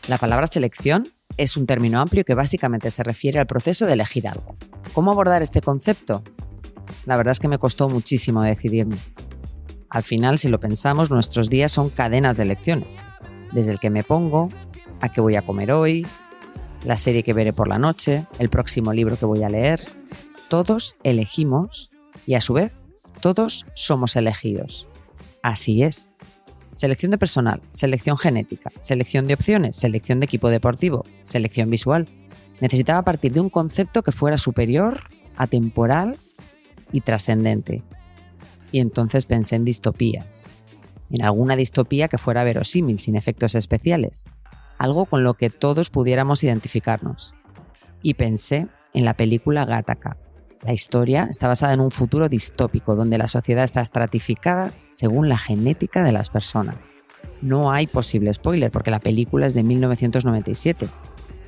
La palabra selección es un término amplio que básicamente se refiere al proceso de elegir algo. ¿Cómo abordar este concepto? La verdad es que me costó muchísimo decidirme. Al final, si lo pensamos, nuestros días son cadenas de elecciones. Desde el que me pongo, a qué voy a comer hoy, la serie que veré por la noche, el próximo libro que voy a leer. Todos elegimos y a su vez todos somos elegidos. Así es. Selección de personal, selección genética, selección de opciones, selección de equipo deportivo, selección visual. Necesitaba partir de un concepto que fuera superior, atemporal y trascendente. Y entonces pensé en distopías. En alguna distopía que fuera verosímil, sin efectos especiales. Algo con lo que todos pudiéramos identificarnos. Y pensé en la película Gattaca. La historia está basada en un futuro distópico donde la sociedad está estratificada según la genética de las personas. No hay posible spoiler porque la película es de 1997,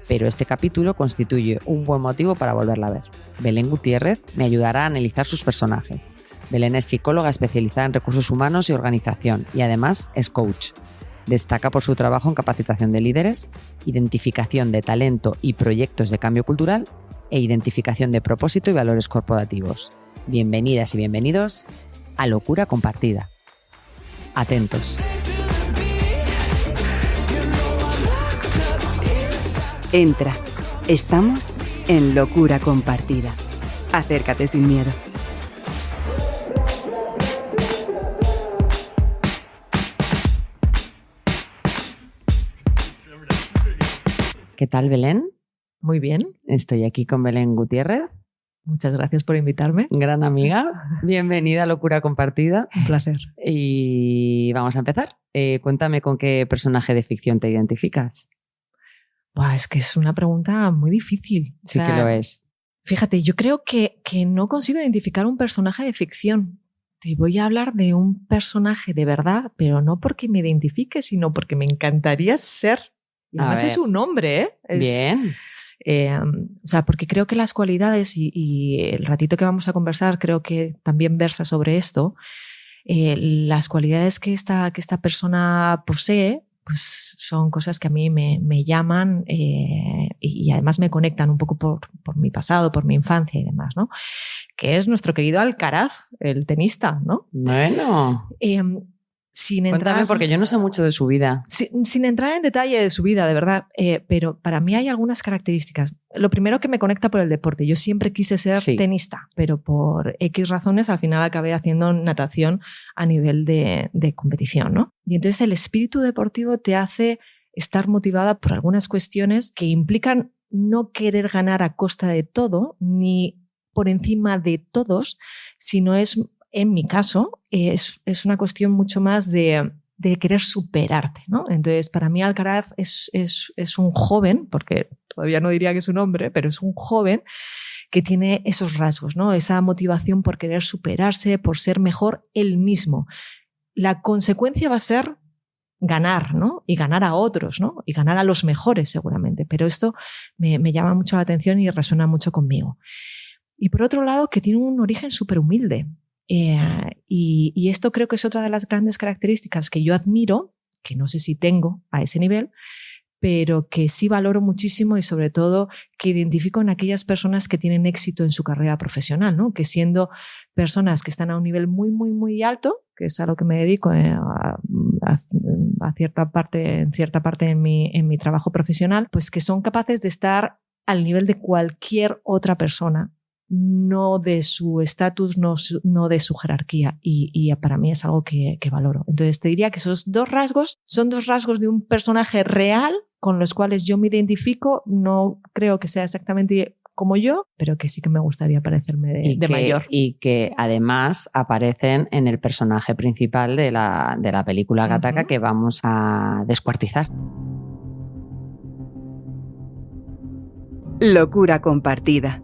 pero este capítulo constituye un buen motivo para volverla a ver. Belén Gutiérrez me ayudará a analizar sus personajes. Belén es psicóloga especializada en recursos humanos y organización y además es coach. Destaca por su trabajo en capacitación de líderes, identificación de talento y proyectos de cambio cultural e identificación de propósito y valores corporativos. Bienvenidas y bienvenidos a Locura Compartida. Atentos. Entra. Estamos en Locura Compartida. Acércate sin miedo. ¿Qué tal, Belén? Muy bien. Estoy aquí con Belén Gutiérrez. Muchas gracias por invitarme. Gran amiga. Bienvenida a Locura Compartida. Un placer. Y vamos a empezar. Cuéntame con qué personaje de ficción te identificas. Buah, es que es una pregunta muy difícil. Sí, que lo es. Fíjate, yo creo que no consigo identificar un personaje de ficción. Te voy a hablar de un personaje de verdad, pero no porque me identifique, sino porque me encantaría ser. Y además es un hombre, ¿eh? Bien. O sea, porque creo que las cualidades y el ratito que vamos a conversar creo que también versa sobre esto. Las cualidades que esta persona posee pues son cosas que a mí me llaman y además me conectan un poco por mi pasado, por mi infancia y demás, ¿no? Que es nuestro querido Alcaraz, el tenista, ¿no? Bueno. Cuéntame, porque yo no sé mucho de su vida. Sin entrar en detalle de su vida, de verdad, pero para mí hay algunas características. Lo primero que me conecta por el deporte. Yo siempre quise ser tenista, pero por X razones al final acabé haciendo natación a nivel de competición, ¿no? Y entonces el espíritu deportivo te hace estar motivada por algunas cuestiones que implican no querer ganar a costa de todo, ni por encima de todos, sino es... En mi caso, es una cuestión mucho más de querer superarte, ¿no? Entonces, para mí Alcaraz es un joven, porque todavía no diría que es un hombre, pero es un joven que tiene esos rasgos, ¿no? Esa motivación por querer superarse, por ser mejor él mismo. La consecuencia va a ser ganar, ¿no? Y ganar a otros, ¿no? Y ganar a los mejores seguramente. Pero esto me llama mucho la atención y resuena mucho conmigo. Y por otro lado, que tiene un origen súper humilde. Y esto creo que es otra de las grandes características que yo admiro, que no sé si tengo a ese nivel, pero que sí valoro muchísimo y sobre todo que identifico en aquellas personas que tienen éxito en su carrera profesional, ¿no? Que siendo personas que están a un nivel muy, muy, muy alto, que es a lo que me dedico a cierta parte, en cierta parte en mi trabajo profesional, pues que son capaces de estar al nivel de cualquier otra persona, no de su estatus, no de su jerarquía, y para mí es algo que valoro. Entonces te diría que esos dos rasgos son dos rasgos de un personaje real con los cuales yo me identifico. No creo que sea exactamente como yo, pero que sí que me gustaría parecerme de mayor. Y que además aparecen en el personaje principal de la película Gattaca, que vamos a descuartizar. Locura Compartida.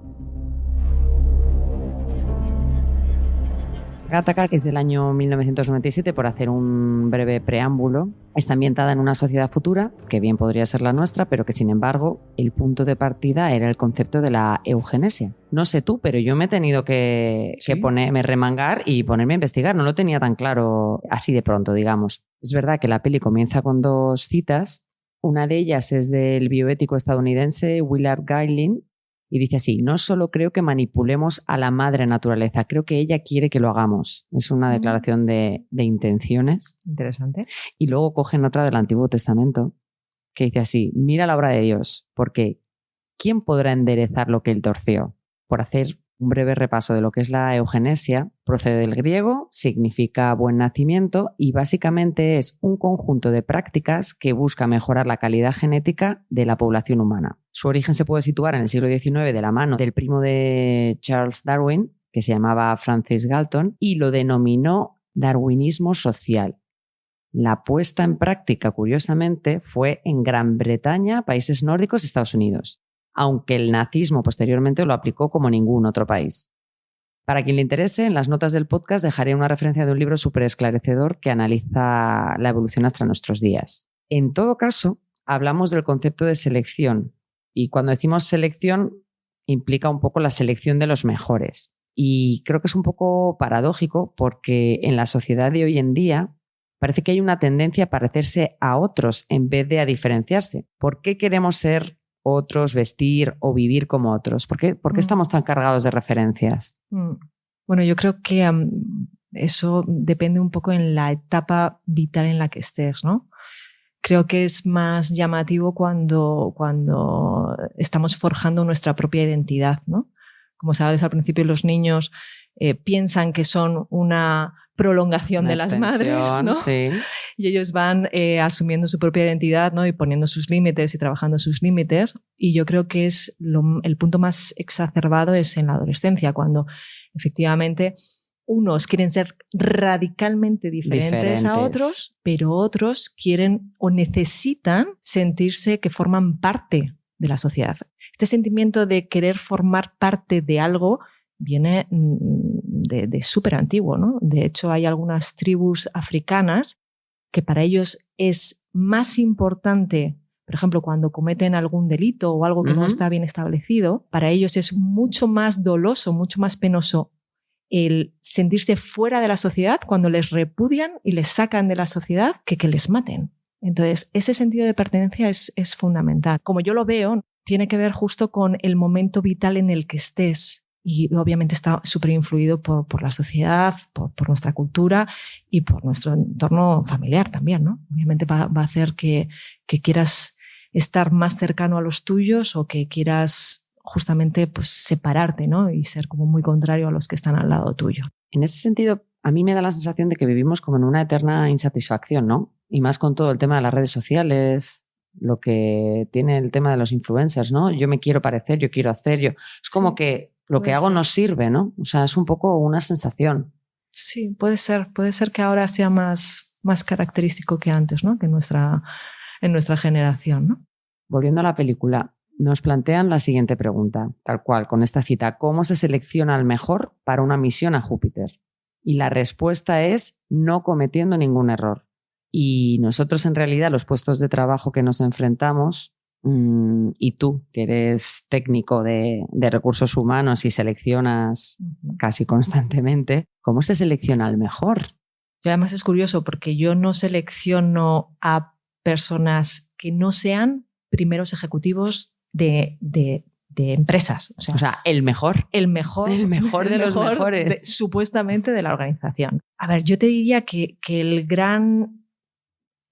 Gattaca, que es del año 1997, por hacer un breve preámbulo, está ambientada en una sociedad futura, que bien podría ser la nuestra, pero que sin embargo el punto de partida era el concepto de la eugenesia. No sé tú, pero yo me he tenido que ponerme remangar y ponerme a investigar. No lo tenía tan claro así de pronto, digamos. Es verdad que la peli comienza con 2 citas. Una de ellas es del bioético estadounidense Willard Gaylin, y dice así: no solo creo que manipulemos a la madre naturaleza, creo que ella quiere que lo hagamos. Es una declaración de intenciones. Interesante. Y luego cogen otra del Antiguo Testamento que dice así: mira la obra de Dios, porque ¿quién podrá enderezar lo que él torció? Por hacer un breve repaso de lo que es la eugenesia, procede del griego, significa buen nacimiento y básicamente es un conjunto de prácticas que busca mejorar la calidad genética de la población humana. Su origen se puede situar en el siglo XIX de la mano del primo de Charles Darwin, que se llamaba Francis Galton, y lo denominó darwinismo social. La puesta en práctica, curiosamente, fue en Gran Bretaña, países nórdicos y Estados Unidos, aunque el nazismo posteriormente lo aplicó como ningún otro país. Para quien le interese, en las notas del podcast dejaré una referencia de un libro súper esclarecedor que analiza la evolución hasta nuestros días. En todo caso, hablamos del concepto de selección, y cuando decimos selección implica un poco la selección de los mejores. Y creo que es un poco paradójico porque en la sociedad de hoy en día parece que hay una tendencia a parecerse a otros en vez de a diferenciarse. ¿Por qué queremos ser otros, vestir o vivir como otros? ¿Por qué estamos tan cargados de referencias? Bueno, yo creo que eso depende un poco en la etapa vital en la que estés, ¿no? Creo que es más llamativo cuando estamos forjando nuestra propia identidad, ¿no? Como sabes, al principio los niños piensan que son una prolongación de las madres, ¿no? Sí. Y ellos van asumiendo su propia identidad, ¿no? Y poniendo sus límites y trabajando sus límites. Y yo creo que es el punto más exacerbado es en la adolescencia, cuando efectivamente unos quieren ser radicalmente diferentes a otros, pero otros quieren o necesitan sentirse que forman parte de la sociedad. Este sentimiento de querer formar parte de algo viene de súper antiguo, ¿no? De hecho, hay algunas tribus africanas que para ellos es más importante, por ejemplo, cuando cometen algún delito o algo que no está bien establecido, para ellos es mucho más doloso, mucho más penoso el sentirse fuera de la sociedad cuando les repudian y les sacan de la sociedad que les maten. Entonces, ese sentido de pertenencia es fundamental. Como yo lo veo, tiene que ver justo con el momento vital en el que estés. Y obviamente está súper influido por la sociedad, por nuestra cultura y por nuestro entorno familiar también, ¿no? Obviamente va a hacer que quieras estar más cercano a los tuyos o que quieras justamente pues separarte, ¿no? Y ser como muy contrario a los que están al lado tuyo. En ese sentido, a mí me da la sensación de que vivimos como en una eterna insatisfacción, ¿no? Y más con todo el tema de las redes sociales, lo que tiene el tema de los influencers, ¿no? Yo me quiero parecer, yo quiero hacer, es como que lo que hago no sirve, ¿no? O sea, es un poco una sensación. Sí, puede ser que ahora sea más característico que antes, ¿no? Que en nuestra generación, ¿no? Volviendo a la película, nos plantean la siguiente pregunta, tal cual, con esta cita: ¿cómo se selecciona al mejor para una misión a Júpiter? Y la respuesta es: no cometiendo ningún error. Y nosotros, en realidad, los puestos de trabajo que nos enfrentamos, y tú, que eres técnico de recursos humanos y seleccionas casi constantemente, ¿cómo se selecciona al mejor? Y además es curioso porque yo no selecciono a personas que no sean primeros ejecutivos de empresas. O sea, el mejor. El mejor de los mejores. Supuestamente de la organización. A ver, yo te diría que el gran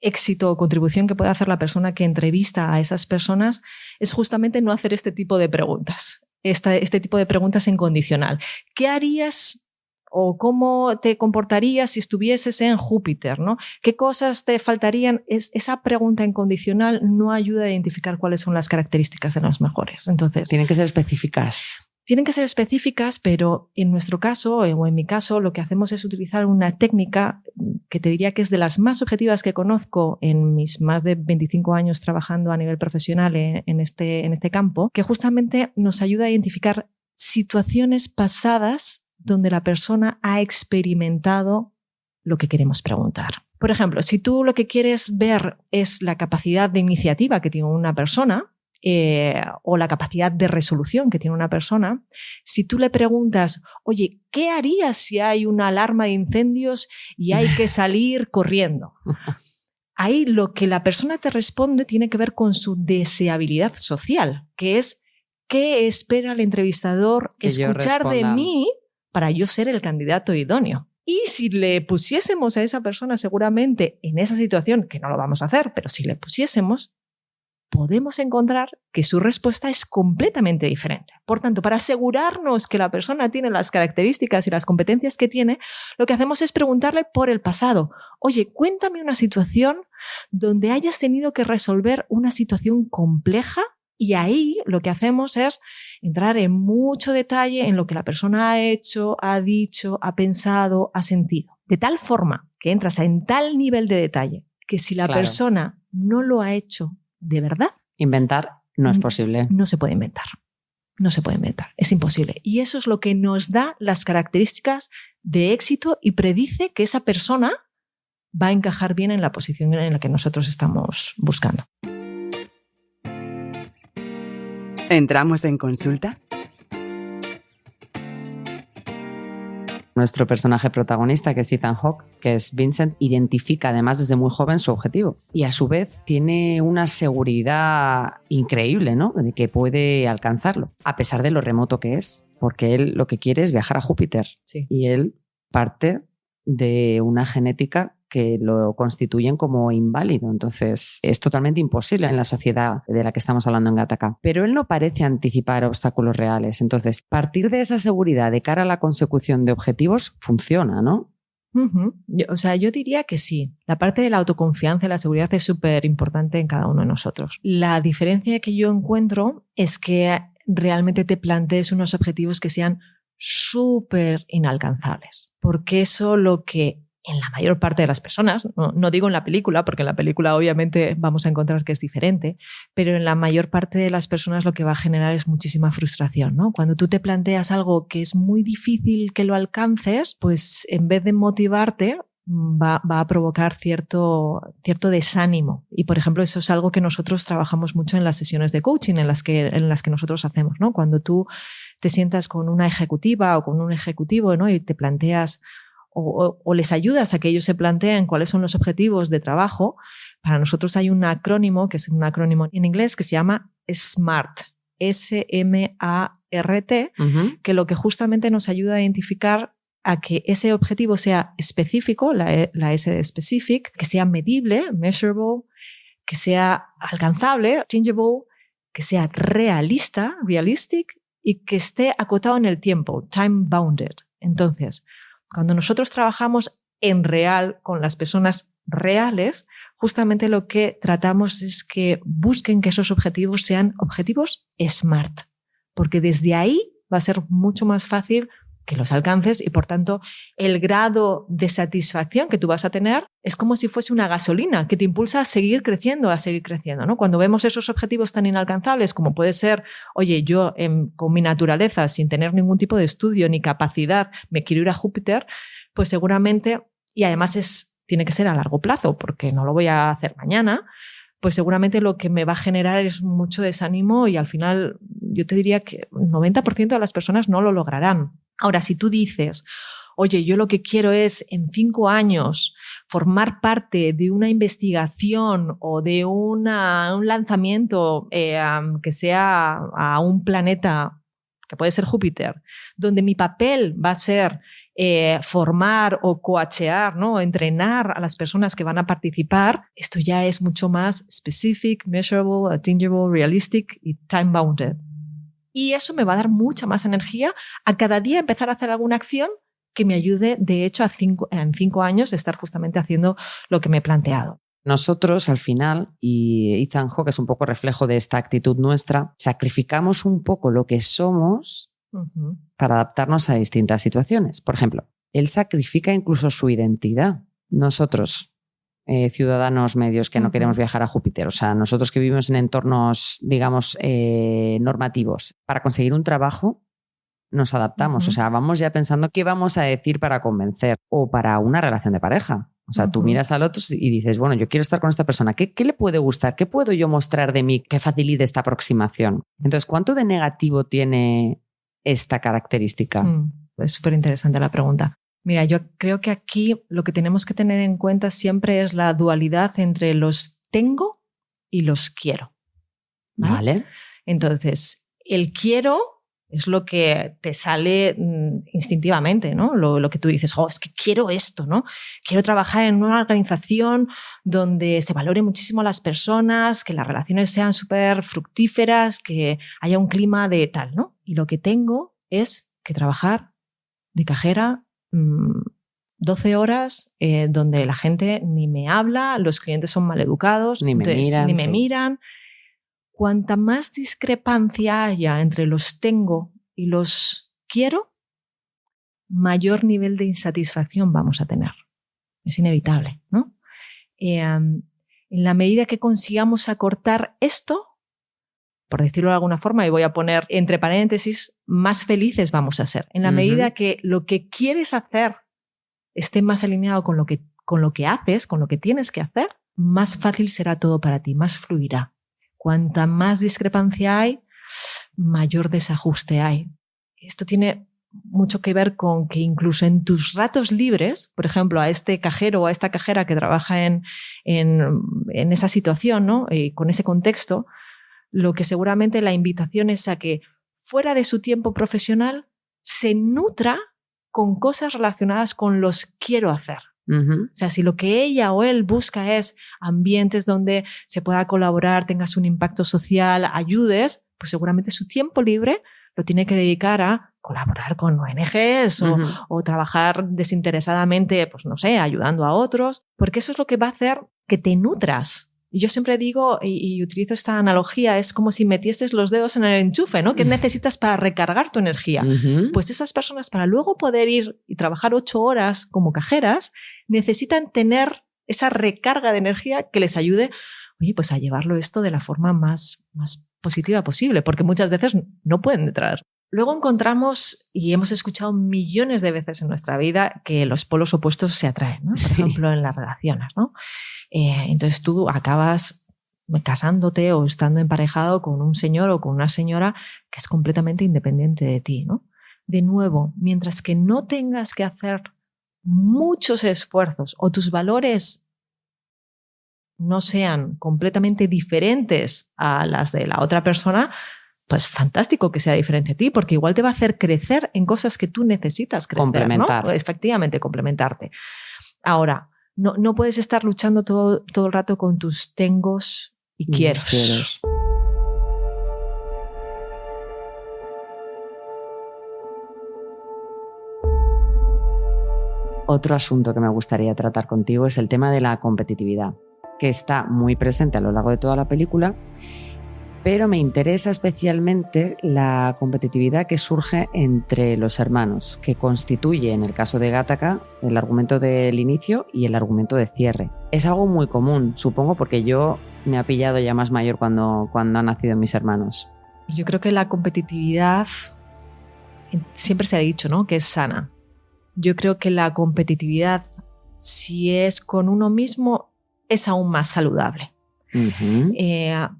éxito o contribución que puede hacer la persona que entrevista a esas personas es justamente no hacer este tipo de preguntas. Este tipo de preguntas en condicional. ¿Qué harías o cómo te comportarías si estuvieses en Júpiter, ¿no? ¿Qué cosas te faltarían? Esa pregunta en condicional no ayuda a identificar cuáles son las características de los mejores. Entonces, tienen que ser específicas. Tienen que ser específicas, pero en nuestro caso, o en mi caso, lo que hacemos es utilizar una técnica que te diría que es de las más objetivas que conozco en mis más de 25 años trabajando a nivel profesional en este campo, que justamente nos ayuda a identificar situaciones pasadas donde la persona ha experimentado lo que queremos preguntar. Por ejemplo, si tú lo que quieres ver es la capacidad de iniciativa que tiene una persona, o la capacidad de resolución que tiene una persona, si tú le preguntas, oye, ¿qué harías si hay una alarma de incendios y hay que salir corriendo? Ahí lo que la persona te responde tiene que ver con su deseabilidad social, que es ¿qué espera el entrevistador escuchar de mí para yo ser el candidato idóneo? Y si le pusiésemos a esa persona seguramente en esa situación, que no lo vamos a hacer, pero si le pusiésemos, podemos encontrar que su respuesta es completamente diferente. Por tanto, para asegurarnos que la persona tiene las características y las competencias que tiene, lo que hacemos es preguntarle por el pasado. Oye, cuéntame una situación donde hayas tenido que resolver una situación compleja, y ahí lo que hacemos es entrar en mucho detalle en lo que la persona ha hecho, ha dicho, ha pensado, ha sentido. De tal forma que entras en tal nivel de detalle que si la persona no lo ha hecho de verdad, inventar no es posible. No se puede inventar. No se puede inventar. Es imposible. Y eso es lo que nos da las características de éxito y predice que esa persona va a encajar bien en la posición en la que nosotros estamos buscando. ¿Entramos en consulta? Nuestro personaje protagonista, que es Ethan Hawke, que es Vincent, identifica además desde muy joven su objetivo y a su vez tiene una seguridad increíble, ¿no?, de que puede alcanzarlo, a pesar de lo remoto que es, porque él lo que quiere es viajar a Júpiter. Sí. Y él parte de una genética que lo constituyen como inválido. Entonces, es totalmente imposible en la sociedad de la que estamos hablando en Gattaca. Pero él no parece anticipar obstáculos reales. Entonces, partir de esa seguridad de cara a la consecución de objetivos funciona, ¿no? Uh-huh. Yo diría que sí. La parte de la autoconfianza y la seguridad es súper importante en cada uno de nosotros. La diferencia que yo encuentro es que realmente te plantees unos objetivos que sean súper inalcanzables. Porque eso lo que en la mayor parte de las personas, no digo en la película, porque en la película obviamente vamos a encontrar que es diferente, pero en la mayor parte de las personas lo que va a generar es muchísima frustración, ¿no? Cuando tú te planteas algo que es muy difícil que lo alcances, pues en vez de motivarte, va a provocar cierto desánimo. Y, por ejemplo, eso es algo que nosotros trabajamos mucho en las sesiones de coaching en las que nosotros hacemos, ¿no? Cuando tú te sientas con una ejecutiva o con un ejecutivo, ¿no?, y te planteas o les ayudas a que ellos se planteen cuáles son los objetivos de trabajo, para nosotros hay un acrónimo, que es un acrónimo en inglés, que se llama SMART, S-M-A-R-T, que lo que justamente nos ayuda a identificar a que ese objetivo sea específico, la S de specific, que sea medible, measurable, que sea alcanzable, attainable, que sea realista, realistic, y que esté acotado en el tiempo, time bounded. Entonces, cuando nosotros trabajamos en real con las personas reales, justamente lo que tratamos es que busquen que esos objetivos sean objetivos SMART, porque desde ahí va a ser mucho más fácil que los alcances y, por tanto, el grado de satisfacción que tú vas a tener es como si fuese una gasolina que te impulsa a seguir creciendo, ¿no? Cuando vemos esos objetivos tan inalcanzables como puede ser, oye, yo con mi naturaleza, sin tener ningún tipo de estudio ni capacidad, me quiero ir a Júpiter, pues seguramente, y además tiene que ser a largo plazo porque no lo voy a hacer mañana, pues seguramente lo que me va a generar es mucho desánimo y al final yo te diría que el 90% de las personas no lo lograrán. Ahora, si tú dices, oye, yo lo que quiero es en 5 años formar parte de una investigación o de un lanzamiento que sea a un planeta, que puede ser Júpiter, donde mi papel va a ser formar o coachear, ¿no?, entrenar a las personas que van a participar, esto ya es mucho más specific, measurable, attainable, realistic y time bounded. Y eso me va a dar mucha más energía a cada día empezar a hacer alguna acción que me ayude, de hecho, en 5 años estar justamente haciendo lo que me he planteado. Nosotros, al final, y Ethan Hawke es un poco reflejo de esta actitud nuestra, sacrificamos un poco lo que somos para adaptarnos a distintas situaciones. Por ejemplo, él sacrifica incluso su identidad. Nosotros, ciudadanos medios que no queremos viajar a Júpiter, o sea, nosotros que vivimos en entornos, digamos, normativos, para conseguir un trabajo nos adaptamos. O sea, vamos ya pensando qué vamos a decir para convencer o para una relación de pareja. O sea, tú miras al otro y dices, bueno, yo quiero estar con esta persona. ¿Qué le puede gustar? ¿Qué puedo yo mostrar de mí que facilite esta aproximación? Entonces, ¿cuánto de negativo tiene esta característica? Es súper interesante la pregunta. Mira, yo creo que aquí lo que tenemos que tener en cuenta siempre es la dualidad entre los tengo y los quiero. Vale. Entonces, el quiero es lo que te sale instintivamente, ¿no? Lo que tú dices, es que quiero esto, ¿no? Quiero trabajar en una organización donde se valore muchísimo a las personas, que las relaciones sean súper fructíferas, que haya un clima de tal, ¿no? Y lo que tengo es que trabajar de cajera 12 horas donde la gente ni me habla, los clientes son maleducados, ni me miran. Cuanta más discrepancia haya entre los tengo y los quiero, mayor nivel de insatisfacción vamos a tener. Es inevitable, ¿no? En la medida que consigamos acortar esto, por decirlo de alguna forma, y voy a poner entre paréntesis, más felices vamos a ser. En la medida que lo que quieres hacer esté más alineado con lo que haces, con lo que tienes que hacer, más fácil será todo para ti, más fluirá. Cuanta más discrepancia hay, mayor desajuste hay. Esto tiene mucho que ver con que incluso en tus ratos libres, por ejemplo, a este cajero o a esta cajera que trabaja en esa situación, ¿no? Y con ese contexto, lo que seguramente la invitación es a que fuera de su tiempo profesional se nutra con cosas relacionadas con los quiero hacer. O sea, si lo que ella o él busca es ambientes donde se pueda colaborar, tengas un impacto social, ayudes, pues seguramente su tiempo libre lo tiene que dedicar a colaborar con ONGs o trabajar desinteresadamente, pues no sé, ayudando a otros, porque eso es lo que va a hacer que te nutras. Yo siempre digo, y utilizo esta analogía, es como si metieses los dedos en el enchufe, ¿no? ¿Qué necesitas para recargar tu energía? Pues esas personas, para luego poder ir y trabajar 8 horas como cajeras, necesitan tener esa recarga de energía que les ayude, oye, pues a llevarlo esto de la forma más positiva posible, porque muchas veces no pueden entrar. Luego encontramos, y hemos escuchado millones de veces en nuestra vida, que los polos opuestos se atraen, ¿no? Por ejemplo, en las relaciones, ¿no? Entonces tú acabas casándote o estando emparejado con un señor o con una señora que es completamente independiente de ti, ¿no? De nuevo, mientras que no tengas que hacer muchos esfuerzos o tus valores no sean completamente diferentes a las de la otra persona, pues fantástico que sea diferente a ti, porque igual te va a hacer crecer en cosas que tú necesitas crecer, complementar, ¿no? Efectivamente, complementarte. Ahora, no puedes estar luchando todo el rato con tus tengos y quieros. Otro asunto que me gustaría tratar contigo es el tema de la competitividad, que está muy presente a lo largo de toda la película, pero me interesa especialmente la competitividad que surge entre los hermanos, que constituye, en el caso de Gattaca, el argumento del inicio y el argumento de cierre. Es algo muy común, supongo, porque yo me ha pillado ya más mayor cuando han nacido mis hermanos. Pues yo creo que la competitividad siempre se ha dicho, ¿no?, que es sana. Yo creo que la competitividad, si es con uno mismo, es aún más saludable.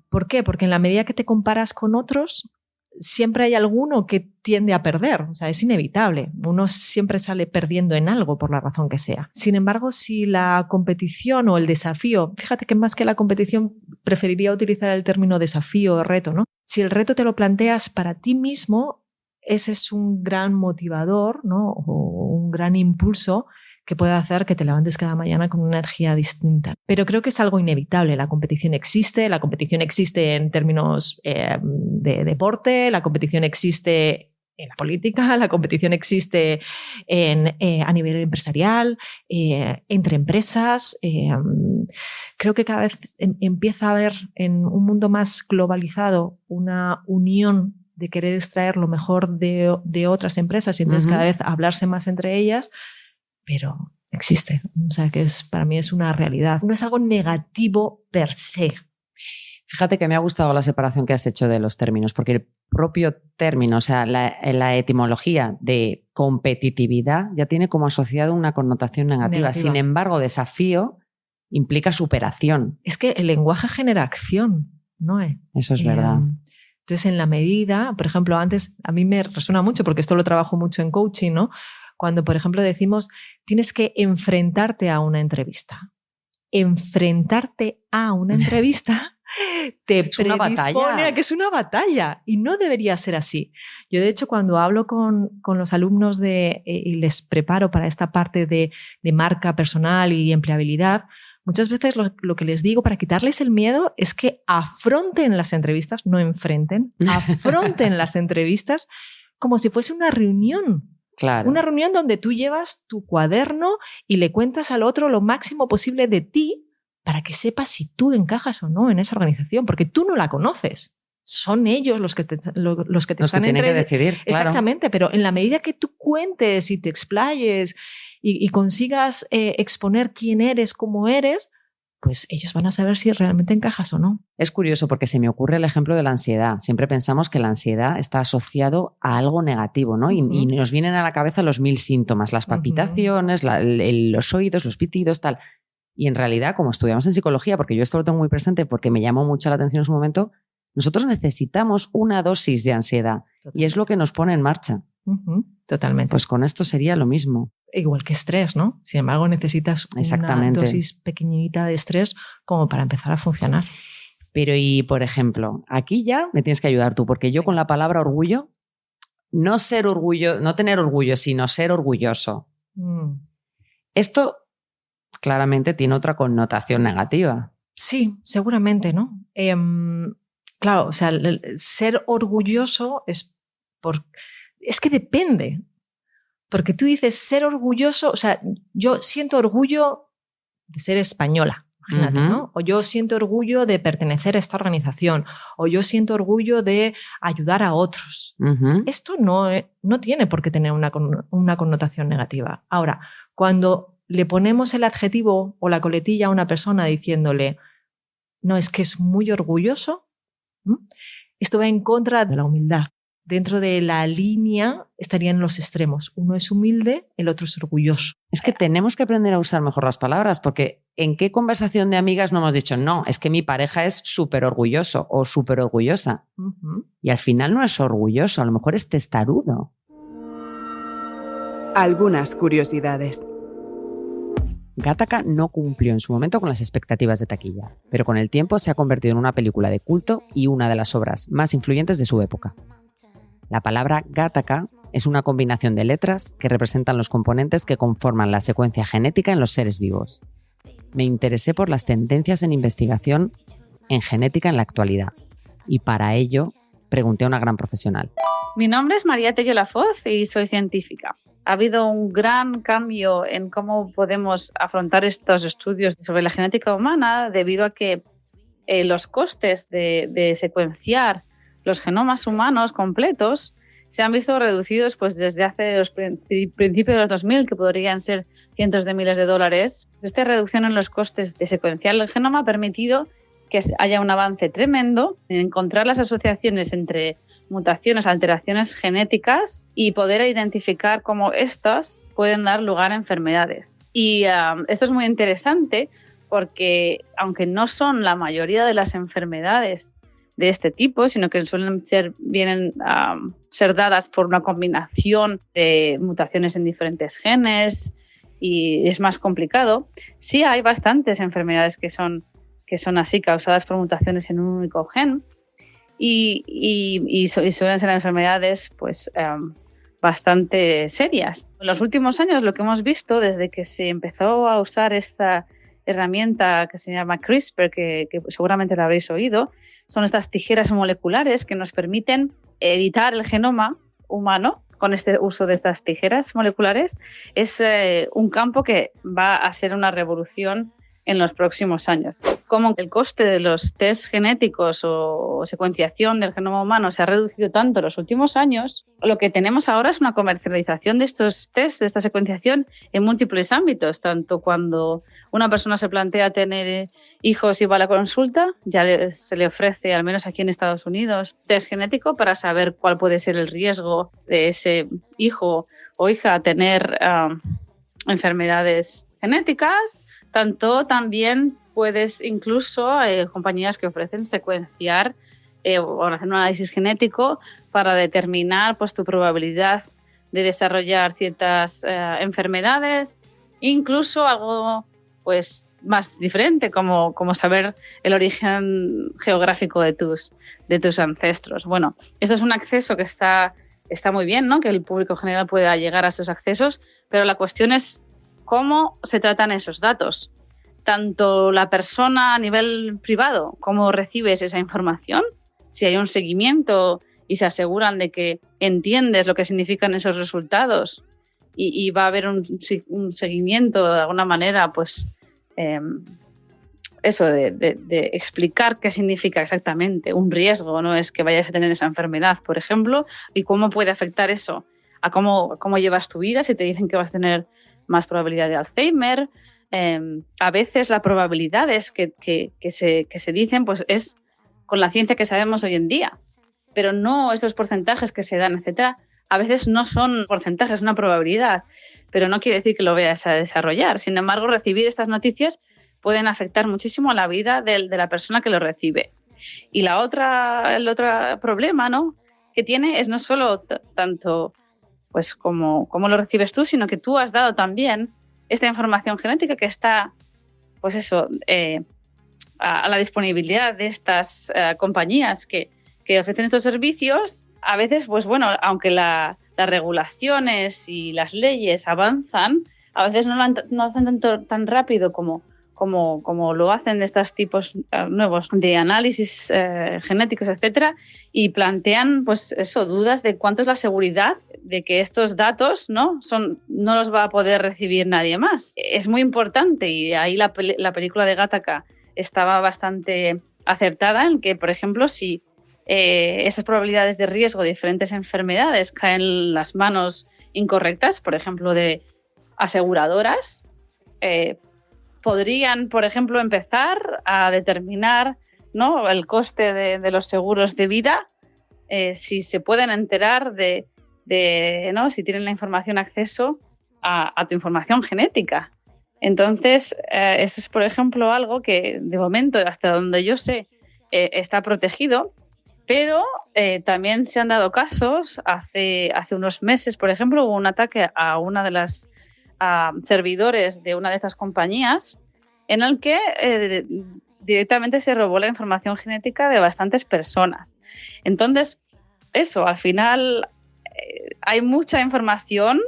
¿Por qué? Porque en la medida que te comparas con otros, siempre hay alguno que tiende a perder. O sea, es inevitable. Uno siempre sale perdiendo en algo por la razón que sea. Sin embargo, si la competición o el desafío, fíjate que más que la competición preferiría utilizar el término desafío o reto, ¿no? Si el reto te lo planteas para ti mismo, ese es un gran motivador, ¿no? O un gran impulso que puede hacer que te levantes cada mañana con una energía distinta. Pero creo que es algo inevitable. La competición existe en términos de deporte, la competición existe en la política, la competición existe a nivel empresarial, entre empresas. Creo que cada vez empieza a haber en un mundo más globalizado una unión de querer extraer lo mejor de otras empresas y entonces cada vez hablarse más entre ellas, pero existe. O sea, que para mí es una realidad. No es algo negativo per se. Fíjate que me ha gustado la separación que has hecho de los términos, porque el propio término, o sea, la etimología de competitividad ya tiene como asociado una connotación negativa. Sin embargo, desafío implica superación. Es que el lenguaje genera acción, ¿no? Eso es verdad. Entonces, en la medida, por ejemplo, antes a mí me resuena mucho, porque esto lo trabajo mucho en coaching, ¿no? Cuando, por ejemplo, decimos, tienes que enfrentarte a una entrevista. Enfrentarte a una entrevista te predispone a que es una batalla y no debería ser así. Yo, de hecho, cuando hablo con los alumnos y les preparo para esta parte de marca personal y empleabilidad, muchas veces lo que les digo para quitarles el miedo es que afronten las entrevistas, no enfrenten, afronten las entrevistas como si fuese una reunión. Claro. Una reunión donde tú llevas tu cuaderno y le cuentas al otro lo máximo posible de ti para que sepas si tú encajas o no en esa organización, porque tú no la conoces. Son ellos los que tienen que decidir. Claro. Exactamente, pero en la medida que tú cuentes y te explayes y consigas exponer quién eres, cómo eres, pues ellos van a saber si realmente encajas o no. Es curioso porque se me ocurre el ejemplo de la ansiedad. Siempre pensamos que la ansiedad está asociado a algo negativo, ¿no? Uh-huh. Y nos vienen a la cabeza los 1000 síntomas, las palpitaciones, los oídos, los pitidos, tal. Y en realidad, como estudiamos en psicología, porque yo esto lo tengo muy presente porque me llamó mucho la atención en su momento, nosotros necesitamos una dosis de ansiedad. Totalmente. Y es lo que nos pone en marcha. Uh-huh. Totalmente. Pues con esto sería lo mismo. Igual que estrés, ¿no? Sin embargo, necesitas una dosis pequeñita de estrés como para empezar a funcionar. Pero y, por ejemplo, aquí ya me tienes que ayudar tú, porque yo con la palabra orgullo, no tener orgullo, sino ser orgulloso. Esto claramente tiene otra connotación negativa. Sí, seguramente, ¿no? Claro, o sea, ser orgulloso es que depende. Porque tú dices ser orgulloso, o sea, yo siento orgullo de ser española, imagínate, uh-huh. ¿no? O yo siento orgullo de pertenecer a esta organización, o yo siento orgullo de ayudar a otros. Uh-huh. Esto no tiene por qué tener una connotación negativa. Ahora, cuando le ponemos el adjetivo o la coletilla a una persona diciéndole, no, es que es muy orgulloso, esto va en contra de la humildad. Dentro de la línea estarían los extremos. Uno es humilde, el otro es orgulloso. Es que tenemos que aprender a usar mejor las palabras, porque ¿en qué conversación de amigas no hemos dicho no, es que mi pareja es súper orgulloso o súper orgullosa? Uh-huh. Y al final no es orgulloso, a lo mejor es testarudo. Algunas curiosidades. Gattaca no cumplió en su momento con las expectativas de taquilla, pero con el tiempo se ha convertido en una película de culto y una de las obras más influyentes de su época. La palabra Gattaca es una combinación de letras que representan los componentes que conforman la secuencia genética en los seres vivos. Me interesé por las tendencias en investigación en genética en la actualidad y para ello pregunté a una gran profesional. Mi nombre es María Tello Lafoz y soy científica. Ha habido un gran cambio en cómo podemos afrontar estos estudios sobre la genética humana debido a que los costes de secuenciar los genomas humanos completos se han visto reducidos pues, desde hace los principios de los 2000, que podrían ser cientos de miles de dólares. Esta reducción en los costes de secuenciar el genoma ha permitido que haya un avance tremendo en encontrar las asociaciones entre mutaciones, alteraciones genéticas y poder identificar cómo estas pueden dar lugar a enfermedades. Y esto es muy interesante porque, aunque no son la mayoría de las enfermedades de este tipo, sino que vienen a ser dadas por una combinación de mutaciones en diferentes genes y es más complicado, sí hay bastantes enfermedades que son así, causadas por mutaciones en un único gen y suelen ser enfermedades pues, bastante serias. En los últimos años lo que hemos visto desde que se empezó a usar esta herramienta que se llama CRISPR, que seguramente la habréis oído, son estas tijeras moleculares que nos permiten editar el genoma humano con este uso de estas tijeras moleculares. Es un campo que va a ser una revolución en los próximos años. Como el coste de los test genéticos o secuenciación del genoma humano se ha reducido tanto en los últimos años, lo que tenemos ahora es una comercialización de estos tests, de esta secuenciación en múltiples ámbitos, tanto cuando una persona se plantea tener hijos y va a la consulta, ya se le ofrece, al menos aquí en Estados Unidos, test genético para saber cuál puede ser el riesgo de ese hijo o hija a tener enfermedades genéticas, tanto también puedes incluso, compañías que ofrecen secuenciar o hacer un análisis genético para determinar pues, tu probabilidad de desarrollar ciertas enfermedades, incluso algo pues, más diferente, como saber el origen geográfico de tus ancestros. Bueno, esto es un acceso que está muy bien, ¿no? Que el público general pueda llegar a esos accesos, pero la cuestión es cómo se tratan esos datos. Tanto la persona a nivel privado, cómo recibes esa información, si hay un seguimiento y se aseguran de que entiendes lo que significan esos resultados y va a haber un seguimiento de alguna manera, pues eso de explicar qué significa exactamente un riesgo, no es que vayas a tener esa enfermedad, por ejemplo, y cómo puede afectar eso a cómo llevas tu vida, si te dicen que vas a tener más probabilidad de Alzheimer. A veces la probabilidad es que se dicen pues es con la ciencia que sabemos hoy en día, pero no esos porcentajes que se dan, etcétera. A veces no son porcentajes, es una probabilidad, pero no quiere decir que lo vayas a desarrollar. Sin embargo, recibir estas noticias pueden afectar muchísimo a la vida de la persona que lo recibe. Y el otro problema, ¿no?, que tiene es no solo tanto pues como lo recibes tú, sino que tú has dado también esta información genética que está, pues eso, a la disponibilidad de estas compañías que ofrecen estos servicios. A veces, pues bueno, aunque las regulaciones y las leyes avanzan, a veces no hacen tan rápido como lo hacen estos tipos nuevos de análisis genéticos, etcétera, y plantean, pues eso, dudas de cuánto es la seguridad de que estos datos no los va a poder recibir nadie más. Es muy importante, y ahí la película de Gattaca estaba bastante acertada en que, por ejemplo, si esas probabilidades de riesgo de diferentes enfermedades caen en las manos incorrectas, por ejemplo, de aseguradoras, podrían, por ejemplo, empezar a determinar, ¿no?, el coste de los seguros de vida, si se pueden enterar ¿no?, si tienen la información, acceso a tu información genética. Entonces, eso es, por ejemplo, algo que de momento, hasta donde yo sé, está protegido, pero también se han dado casos. Hace unos meses, por ejemplo, hubo un ataque a una de las servidores de una de estas compañías en el que directamente se robó la información genética de bastantes personas. Entonces, eso, al final hay mucha información.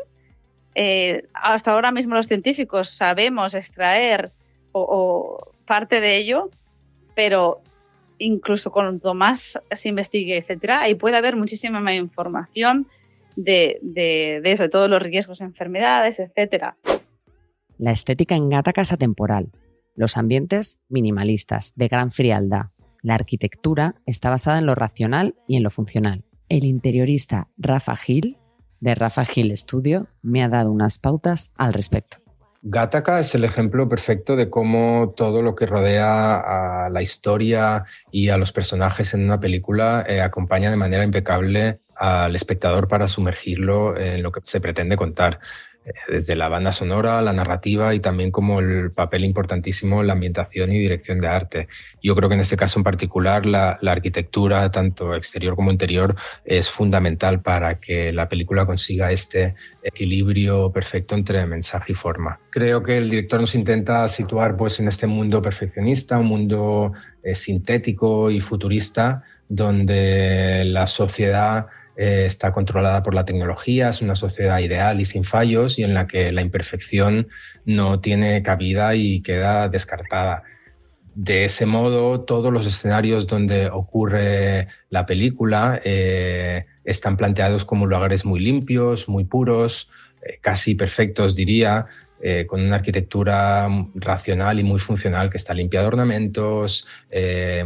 Hasta ahora mismo los científicos sabemos extraer o parte de ello, pero incluso cuanto más se investigue, etcétera, ahí puede haber muchísima más información de eso, de todos los riesgos de enfermedades, etcétera. La estética en Gattaca es atemporal. Los ambientes minimalistas, de gran frialdad. La arquitectura está basada en lo racional y en lo funcional. El interiorista Rafa Gil, de Rafa Gil Studio, me ha dado unas pautas al respecto. Gattaca es el ejemplo perfecto de cómo todo lo que rodea a la historia y a los personajes en una película acompaña de manera impecable al espectador para sumergirlo en lo que se pretende contar. Desde la banda sonora, la narrativa y también como el papel importantísimo en la ambientación y dirección de arte. Yo creo que en este caso en particular la arquitectura, tanto exterior como interior, es fundamental para que la película consiga este equilibrio perfecto entre mensaje y forma. Creo que el director nos intenta situar pues, en este mundo perfeccionista, un mundo sintético y futurista, donde la sociedad está controlada por la tecnología, es una sociedad ideal y sin fallos y en la que la imperfección no tiene cabida y queda descartada. De ese modo, todos los escenarios donde ocurre la película están planteados como lugares muy limpios, muy puros, casi perfectos, diría, con una arquitectura racional y muy funcional que está limpia de ornamentos,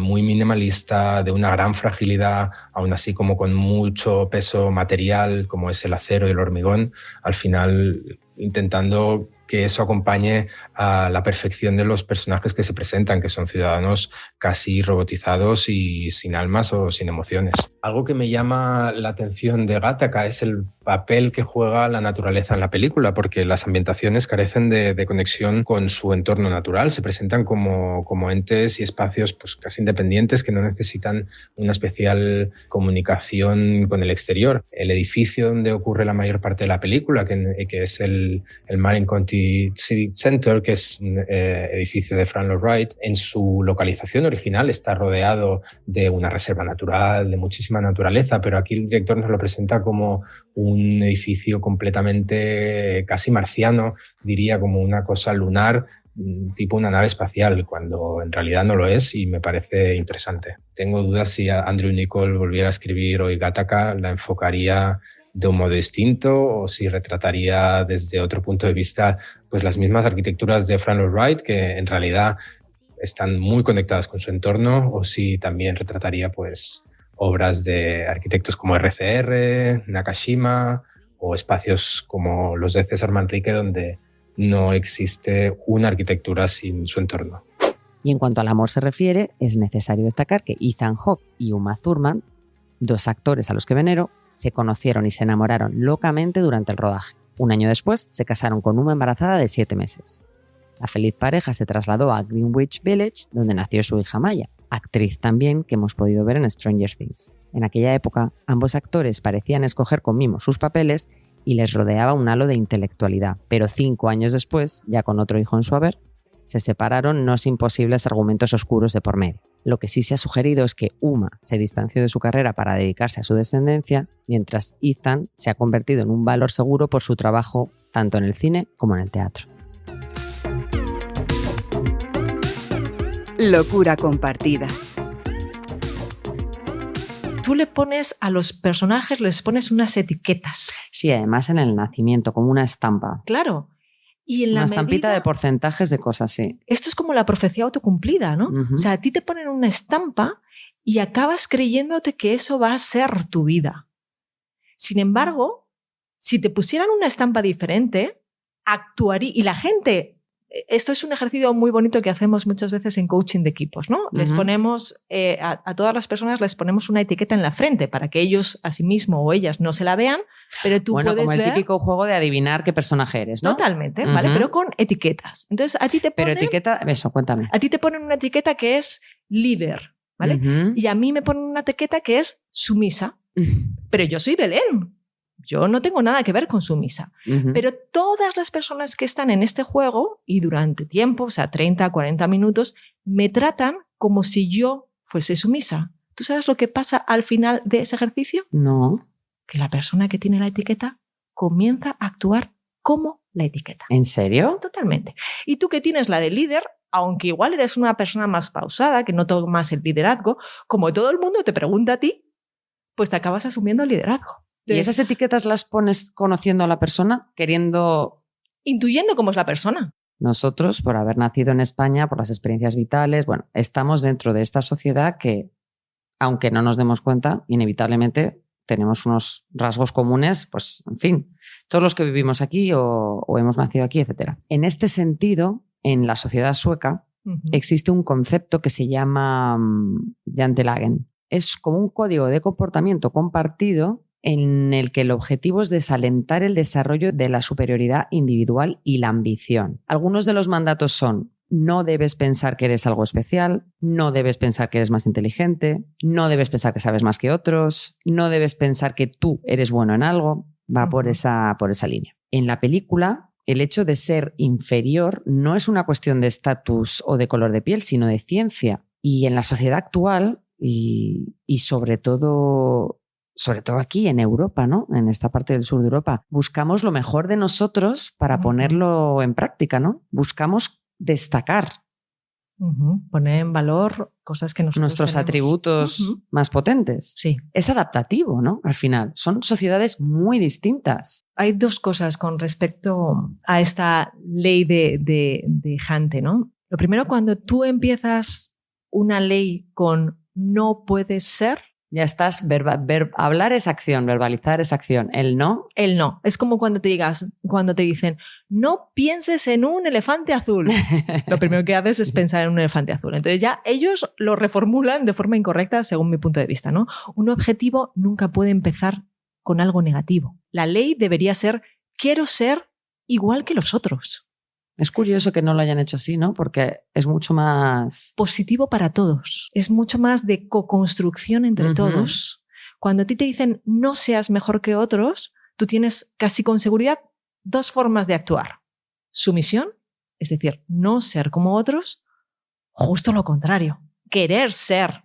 muy minimalista, de una gran fragilidad, aún así como con mucho peso material como es el acero y el hormigón, al final intentando que eso acompañe a la perfección de los personajes que se presentan, que son ciudadanos casi robotizados y sin almas o sin emociones. Algo que me llama la atención de Gattaca es el papel que juega la naturaleza en la película, porque las ambientaciones carecen de conexión con su entorno natural, se presentan como entes y espacios pues, casi independientes que no necesitan una especial comunicación con el exterior. El edificio donde ocurre la mayor parte de la película, que es el Marin County Civic Center, que es un edificio de Frank Lloyd Wright, en su localización original está rodeado de una reserva natural, de muchísima naturaleza, pero aquí el director nos lo presenta como un edificio completamente casi marciano, diría como una cosa lunar, tipo una nave espacial, cuando en realidad no lo es, y me parece interesante. Tengo dudas si Andrew Niccol volviera a escribir hoy Gattaca, la enfocaría de un modo distinto o si retrataría desde otro punto de vista pues las mismas arquitecturas de Frank Lloyd Wright, que en realidad están muy conectadas con su entorno, o si también retrataría pues obras de arquitectos como RCR, Nakashima o espacios como los de César Manrique, donde no existe una arquitectura sin su entorno. Y en cuanto al amor se refiere, es necesario destacar que Ethan Hawke y Uma Thurman, dos actores a los que venero, se conocieron y se enamoraron locamente durante el rodaje. Un año después se casaron con Uma embarazada de 7 meses. La feliz pareja se trasladó a Greenwich Village, donde nació su hija Maya, actriz también que hemos podido ver en Stranger Things. En aquella época, ambos actores parecían escoger con mimo sus papeles y les rodeaba un halo de intelectualidad, pero 5 años después, ya con otro hijo en su haber, se separaron no sin posibles argumentos oscuros de por medio. Lo que sí se ha sugerido es que Uma se distanció de su carrera para dedicarse a su descendencia, mientras Ethan se ha convertido en un valor seguro por su trabajo tanto en el cine como en el teatro. Locura compartida. Tú le pones a los personajes, les pones unas etiquetas. Sí, además en el nacimiento, como una estampa. Claro. Y en una la estampita medida, de porcentajes de cosas, sí. Esto es como la profecía autocumplida, ¿no? Uh-huh. O sea, a ti te ponen una estampa y acabas creyéndote que eso va a ser tu vida. Sin embargo, si te pusieran una estampa diferente, actuaría... Y la gente... Esto es un ejercicio muy bonito que hacemos muchas veces en coaching de equipos, ¿no? Les ponemos, a todas las personas les ponemos una etiqueta en la frente para que ellos a sí mismos o ellas no se la vean, pero tú puedes ver... Bueno, como el típico juego de adivinar qué personaje eres, ¿no? Totalmente, ¿vale? Pero con etiquetas. Entonces, a ti te ponen... Pero etiqueta... Eso, cuéntame. A ti te ponen una etiqueta que es líder, ¿vale? Y a mí me ponen una etiqueta que es sumisa. Pero yo soy Belén. Yo no tengo nada que ver con sumisa. Pero todas las personas que están en este juego y durante tiempo, o sea, 30, 40 minutos, me tratan como si yo fuese sumisa. ¿Tú sabes lo que pasa al final de ese ejercicio? No. Que la persona que tiene la etiqueta comienza a actuar como la etiqueta. ¿En serio? Totalmente. Y tú que tienes la de líder, aunque igual eres una persona más pausada, que no tomas el liderazgo, como todo el mundo te pregunta a ti, pues te acabas asumiendo el liderazgo. ¿Y esas etiquetas las pones conociendo a la persona, queriendo... Intuyendo cómo es la persona? Nosotros, por haber nacido en España, por las experiencias vitales, bueno, estamos dentro de esta sociedad que, aunque no nos demos cuenta, inevitablemente tenemos unos rasgos comunes, pues, en fin, todos los que vivimos aquí o hemos nacido aquí, etc. En este sentido, en la sociedad sueca existe un concepto que se llama Jantelagen. Es como un código de comportamiento compartido en el que el objetivo es desalentar el desarrollo de la superioridad individual y la ambición. Algunos de los mandatos son: no debes pensar que eres algo especial, no debes pensar que eres más inteligente, no debes pensar que sabes más que otros, no debes pensar que tú eres bueno en algo. Va por esa línea. En la película, el hecho de ser inferior no es una cuestión de estatus o de color de piel, sino de ciencia. Y en la sociedad actual, y sobre todo aquí en Europa, ¿no? En esta parte del sur de Europa, buscamos lo mejor de nosotros para ponerlo en práctica, ¿no? Buscamos destacar. Poner en valor cosas que nuestros tenemos. Atributos más potentes. Sí. Es adaptativo, ¿no? Al final. Son sociedades muy distintas. Hay dos cosas con respecto a esta ley de Hunt, ¿no? Lo primero, cuando tú empiezas una ley con no puedes ser, ya estás, hablar es acción, verbalizar es acción. El no. Es como cuando te dicen, no pienses en un elefante azul. Lo primero que haces es pensar en un elefante azul. Entonces ya ellos lo reformulan de forma incorrecta según mi punto de vista, ¿no? Un objetivo nunca puede empezar con algo negativo. La ley debería ser, quiero ser igual que los otros. Es curioso que no lo hayan hecho así, ¿no? Porque es mucho más positivo para todos. Es mucho más de co-construcción entre todos. Cuando a ti te dicen no seas mejor que otros, tú tienes casi con seguridad dos formas de actuar. Sumisión, es decir, no ser como otros, justo lo contrario. Querer ser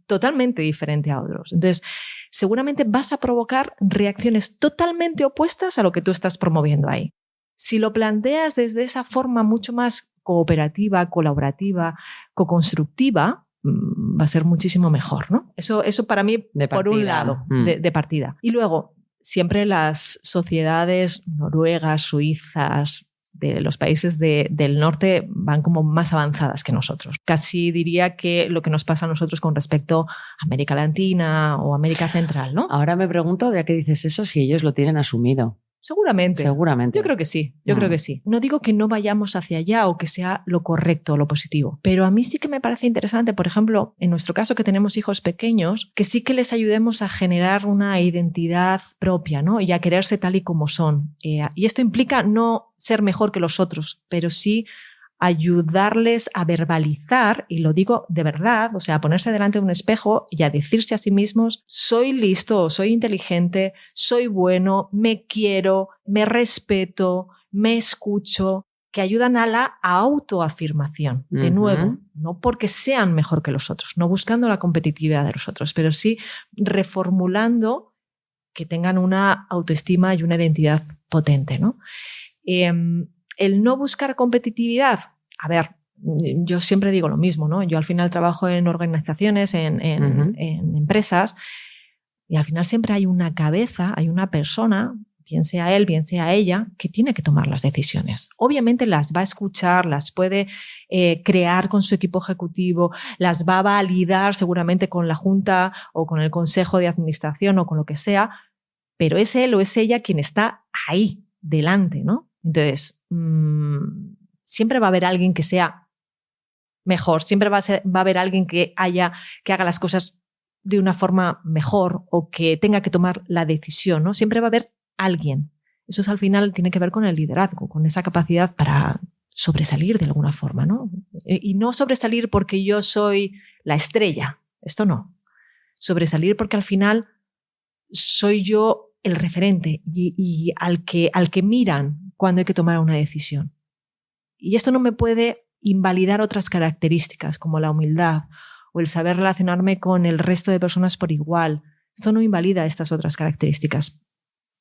totalmente diferente a otros. Entonces, seguramente vas a provocar reacciones totalmente opuestas a lo que tú estás promoviendo ahí. Si lo planteas desde esa forma mucho más cooperativa, colaborativa, co-constructiva, va a ser muchísimo mejor, ¿no? Eso para mí, por un lado, de partida. Y luego, siempre las sociedades noruegas, suizas, de los países del norte van como más avanzadas que nosotros. Casi diría que lo que nos pasa a nosotros con respecto a América Latina o América Central, ¿no? Ahora me pregunto, ya que dices eso, si ellos lo tienen asumido. Seguramente. Seguramente. Yo creo que sí. Creo que sí. No digo que no vayamos hacia allá o que sea lo correcto o lo positivo, pero a mí sí que me parece interesante, por ejemplo, en nuestro caso que tenemos hijos pequeños, que sí que les ayudemos a generar una identidad propia, ¿no? Y a quererse tal y como son. Y esto implica no ser mejor que los otros, pero sí ayudarles a verbalizar, y lo digo de verdad, o sea, a ponerse delante de un espejo y a decirse a sí mismos, soy listo, soy inteligente, soy bueno, me quiero, me respeto, me escucho, que ayudan a la autoafirmación. De nuevo, no porque sean mejor que los otros, no buscando la competitividad de los otros, pero sí reformulando que tengan una autoestima y una identidad potente, ¿no? El no buscar competitividad, a ver, yo siempre digo lo mismo, ¿no? Yo al final trabajo en organizaciones, en empresas, y al final siempre hay una cabeza, hay una persona, bien sea él, bien sea ella, que tiene que tomar las decisiones. Obviamente las va a escuchar, las puede crear con su equipo ejecutivo, las va a validar seguramente con la junta o con el consejo de administración o con lo que sea, pero es él o es ella quien está ahí, delante, ¿no? Entonces, siempre va a haber alguien que sea mejor, siempre va a haber alguien que haga las cosas de una forma mejor o que tenga que tomar la decisión, ¿no? Siempre va a haber alguien. Eso al final tiene que ver con el liderazgo, con esa capacidad para sobresalir de alguna forma, ¿no? Y no sobresalir porque yo soy la estrella, esto no. Sobresalir porque al final soy yo el referente y al que miran cuando hay que tomar una decisión. Y esto no me puede invalidar otras características como la humildad o el saber relacionarme con el resto de personas por igual. Esto no invalida estas otras características,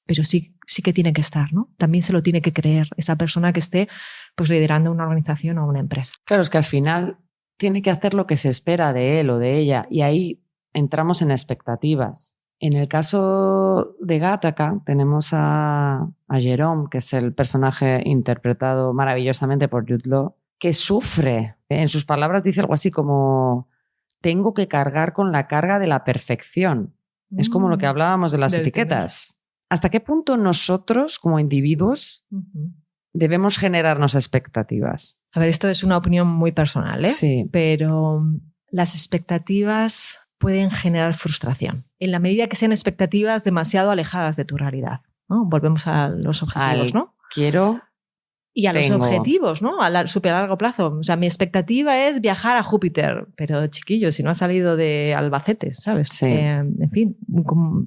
pero sí que tiene que estar, ¿no? También se lo tiene que creer esa persona que esté pues, liderando una organización o una empresa. Claro, es que al final tiene que hacer lo que se espera de él o de ella y ahí entramos en expectativas. En el caso de Gattaca tenemos a Jerome, que es el personaje interpretado maravillosamente por Jude Law, que sufre. En sus palabras dice algo así como tengo que cargar con la carga de la perfección. Es como lo que hablábamos de las etiquetas. ¿Hasta qué punto nosotros, como individuos, debemos generarnos expectativas? A ver, esto es una opinión muy personal, ¿eh? Sí. Pero las expectativas pueden generar frustración, en la medida que sean expectativas demasiado alejadas de tu realidad, ¿no? Volvemos a los objetivos, ¿no? Quiero... Y a los objetivos, ¿no? A súper largo plazo. O sea, mi expectativa es viajar a Júpiter, pero chiquillo, si no ha salido de Albacete, ¿sabes? Sí. En fin,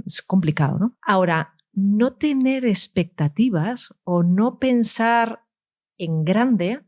es complicado, ¿no? Ahora, no tener expectativas o no pensar en grande,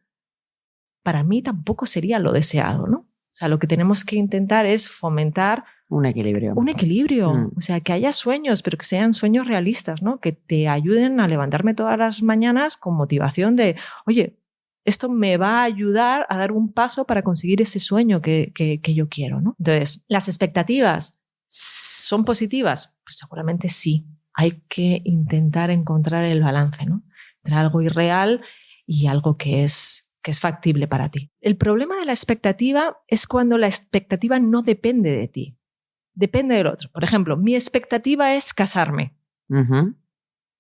para mí tampoco sería lo deseado, ¿no? O sea, lo que tenemos que intentar es fomentar un equilibrio. Un equilibrio. O sea, que haya sueños, pero que sean sueños realistas, ¿no? Que te ayuden a levantarme todas las mañanas con motivación de, oye, Esto me va a ayudar a dar un paso para conseguir ese sueño que yo quiero, ¿no? Entonces, ¿las expectativas son positivas? Pues seguramente sí. Hay que intentar encontrar el balance, ¿no? Entre algo irreal y algo que es factible para ti. El problema de la expectativa es cuando la expectativa no depende de ti, depende del otro. Por ejemplo, mi expectativa es casarme,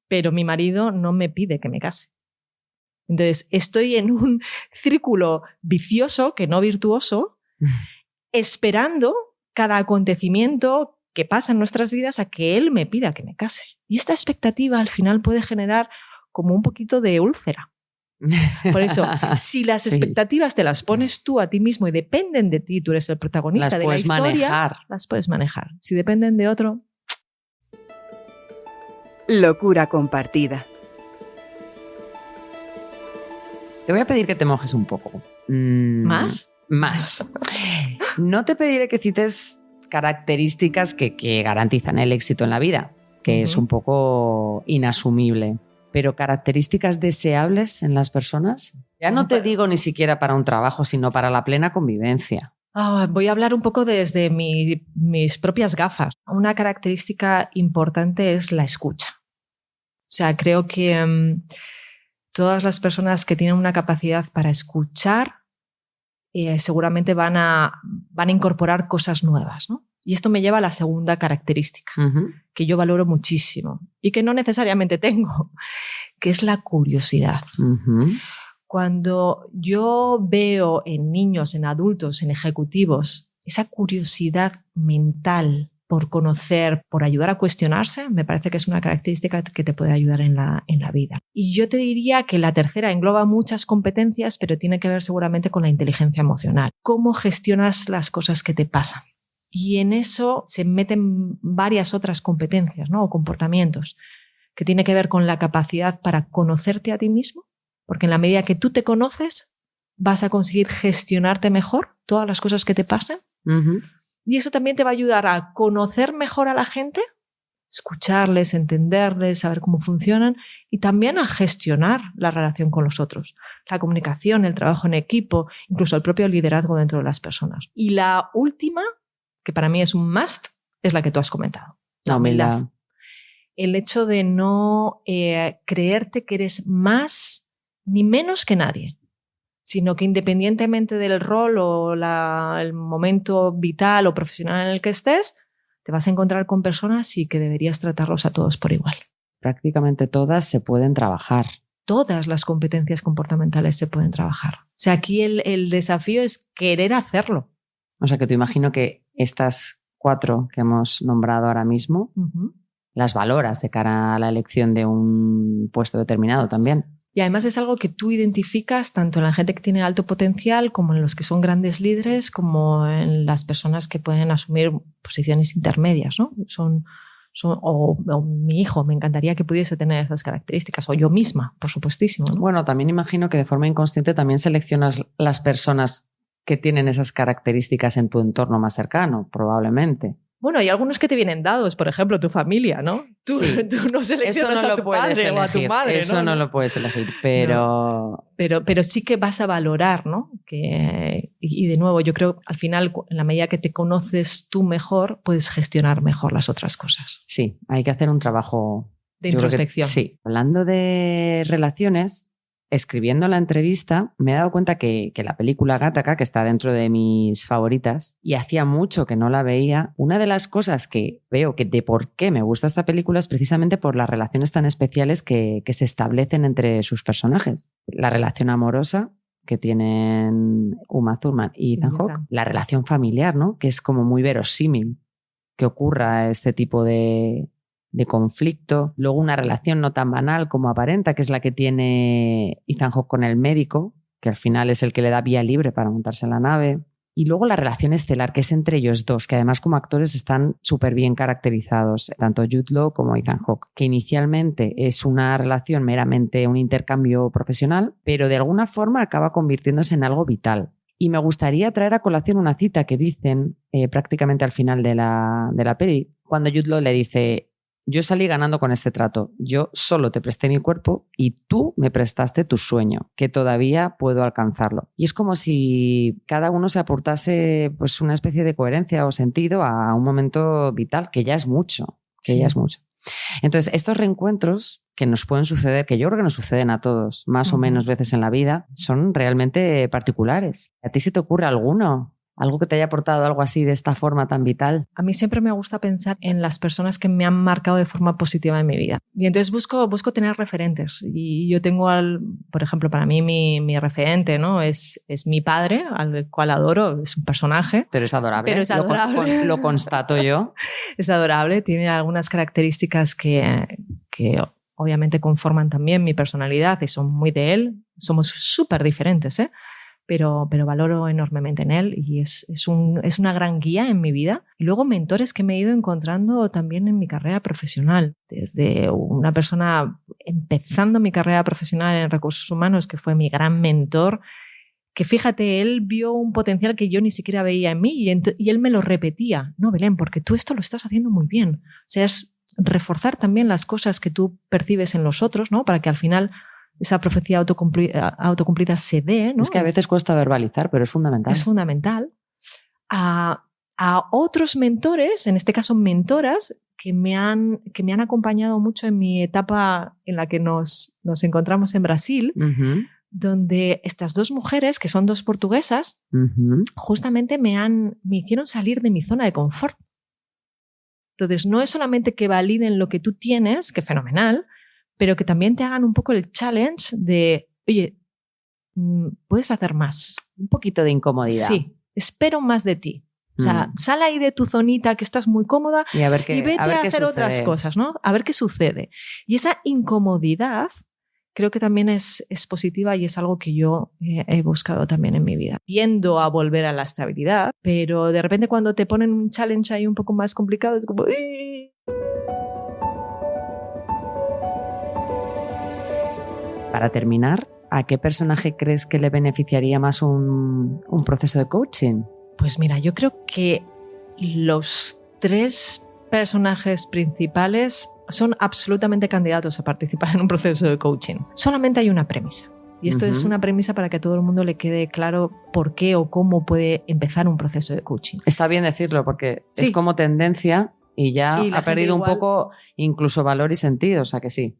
pero mi marido no me pide que me case. Entonces, estoy en un círculo vicioso, que no virtuoso, esperando cada acontecimiento que pasa en nuestras vidas a que él me pida que me case. Y esta expectativa al final puede generar como un poquito de úlcera. Por eso, si las expectativas te las pones tú a ti mismo y dependen de ti, tú eres el protagonista de la historia, las puedes manejar. Si dependen de otro... Locura compartida. Te voy a pedir que te mojes un poco. ¿Más? Más. No te pediré que cites características que garantizan el éxito en la vida, que es un poco inasumible. Pero características deseables en las personas. Ya no te digo ni siquiera para un trabajo, sino para la plena convivencia. Voy a hablar un poco desde mis propias gafas. Una característica importante es la escucha. O sea, creo que todas las personas que tienen una capacidad para escuchar seguramente van a incorporar cosas nuevas, ¿no? Y esto me lleva a la segunda característica, que yo valoro muchísimo y que no necesariamente tengo, que es la curiosidad. Cuando yo veo en niños, en adultos, en ejecutivos, esa curiosidad mental por conocer, por ayudar a cuestionarse, me parece que es una característica que te puede ayudar en la vida. Y yo te diría que la tercera engloba muchas competencias, pero tiene que ver seguramente con la inteligencia emocional. ¿Cómo gestionas las cosas que te pasan? Y en eso se meten varias otras competencias, ¿no? O comportamientos, que tiene que ver con la capacidad para conocerte a ti mismo, porque en la medida que tú te conoces, vas a conseguir gestionarte mejor todas las cosas que te pasen. Y eso también te va a ayudar a conocer mejor a la gente, escucharles, entenderles, saber cómo funcionan y también a gestionar la relación con los otros, la comunicación, el trabajo en equipo, incluso el propio liderazgo dentro de las personas. Y la última, que para mí es un must, es la que tú has comentado. La humildad. El hecho de no creerte que eres más ni menos que nadie, sino que independientemente del rol o el momento vital o profesional en el que estés, te vas a encontrar con personas y que deberías tratarlos a todos por igual. Prácticamente todas se pueden trabajar. Todas las competencias comportamentales se pueden trabajar. O sea, aquí el desafío es querer hacerlo. O sea, que te imagino que estas 4 que hemos nombrado ahora mismo, las valoras de cara a la elección de un puesto determinado también. Y además es algo que tú identificas tanto en la gente que tiene alto potencial como en los que son grandes líderes, como en las personas que pueden asumir posiciones intermedias, ¿no? O mi hijo, me encantaría que pudiese tener esas características, o yo misma, por supuestísimo, ¿no? Bueno, también imagino que de forma inconsciente también seleccionas las personas que tienen esas características en tu entorno más cercano, probablemente. Bueno, hay algunos que te vienen dados, por ejemplo, tu familia, ¿no? Tú no seleccionas a tu padre o a tu madre, eso no lo puedes elegir, pero... No. Pero sí que vas a valorar, ¿no? Y de nuevo, yo creo al final, en la medida que te conoces tú mejor, puedes gestionar mejor las otras cosas. Sí, hay que hacer un trabajo de introspección. Sí. Hablando de relaciones, escribiendo la entrevista, me he dado cuenta que la película Gattaca, que está dentro de mis favoritas, y hacía mucho que no la veía, una de las cosas que veo que de por qué me gusta esta película es precisamente por las relaciones tan especiales que se establecen entre sus personajes. La relación amorosa que tienen Uma Thurman y Ethan Hawke, la relación familiar, ¿no? Que es como muy verosímil que ocurra este tipo de conflicto. Luego una relación no tan banal como aparenta, que es la que tiene Ethan Hawke con el médico, que al final es el que le da vía libre para montarse en la nave. Y luego la relación estelar, que es entre ellos dos, que además como actores están súper bien caracterizados, tanto Jude Law como Ethan Hawke, que inicialmente es una relación meramente un intercambio profesional, pero de alguna forma acaba convirtiéndose en algo vital. Y me gustaría traer a colación una cita que dicen prácticamente al final de la peli, cuando Jude Law le dice: yo salí ganando con este trato. Yo solo te presté mi cuerpo y tú me prestaste tu sueño, que todavía puedo alcanzarlo. Y es como si cada uno se aportase pues, una especie de coherencia o sentido a un momento vital, que ya es mucho, ya es mucho. Entonces, estos reencuentros que nos pueden suceder, que yo creo que nos suceden a todos, más o menos veces en la vida, son realmente particulares. ¿A ti se te ocurre alguno? ¿Algo que te haya aportado algo así de esta forma tan vital? A mí siempre me gusta pensar en las personas que me han marcado de forma positiva en mi vida. Y entonces busco tener referentes. Y yo tengo, por ejemplo, para mí mi referente, ¿no? es mi padre, al cual adoro, es un personaje. Pero es adorable. Lo constato yo. Es adorable, tiene algunas características que obviamente conforman también mi personalidad y son muy de él. Somos súper diferentes, Pero valoro enormemente en él y es una gran guía en mi vida. Y luego mentores que me he ido encontrando también en mi carrera profesional. Desde una persona empezando mi carrera profesional en recursos humanos, que fue mi gran mentor, que fíjate, él vio un potencial que yo ni siquiera veía en mí y él me lo repetía. No, Belén, porque tú esto lo estás haciendo muy bien. O sea, es reforzar también las cosas que tú percibes en los otros, ¿no? Para que al final esa profecía autocumplida se ve, ¿no? Es que a veces cuesta verbalizar, pero es fundamental. Es fundamental. A otros mentores, en este caso mentoras, que me han acompañado mucho en mi etapa en la que nos encontramos en Brasil, donde estas dos mujeres, que son dos portuguesas, justamente me hicieron salir de mi zona de confort. Entonces, no es solamente que validen lo que tú tienes, que fenomenal, pero que también te hagan un poco el challenge de, oye, puedes hacer más. Un poquito de incomodidad. Sí, espero más de ti. O sea, sal ahí de tu zonita que estás muy cómoda y vete a hacer otras cosas, ¿no? A ver qué sucede. Y esa incomodidad creo que también es positiva y es algo que yo he buscado también en mi vida. Tiendo a volver a la estabilidad, pero de repente cuando te ponen un challenge ahí un poco más complicado es como... Para terminar, ¿a qué personaje crees que le beneficiaría más un proceso de coaching? Pues mira, yo creo que los 3 personajes principales son absolutamente candidatos a participar en un proceso de coaching. Solamente hay una premisa. Y esto es una premisa para que a todo el mundo le quede claro por qué o cómo puede empezar un proceso de coaching. Está bien decirlo porque es como tendencia y ya ha perdido un poco incluso valor y sentido. O sea que sí.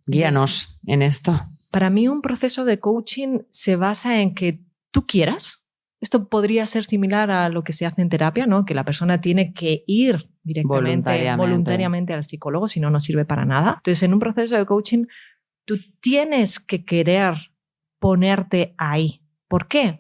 Guíanos en esto. Para mí un proceso de coaching se basa en que tú quieras. Esto podría ser similar a lo que se hace en terapia, ¿no? Que la persona tiene que ir directamente, voluntariamente al psicólogo, si no, no sirve para nada. Entonces, en un proceso de coaching, tú tienes que querer ponerte ahí. ¿Por qué?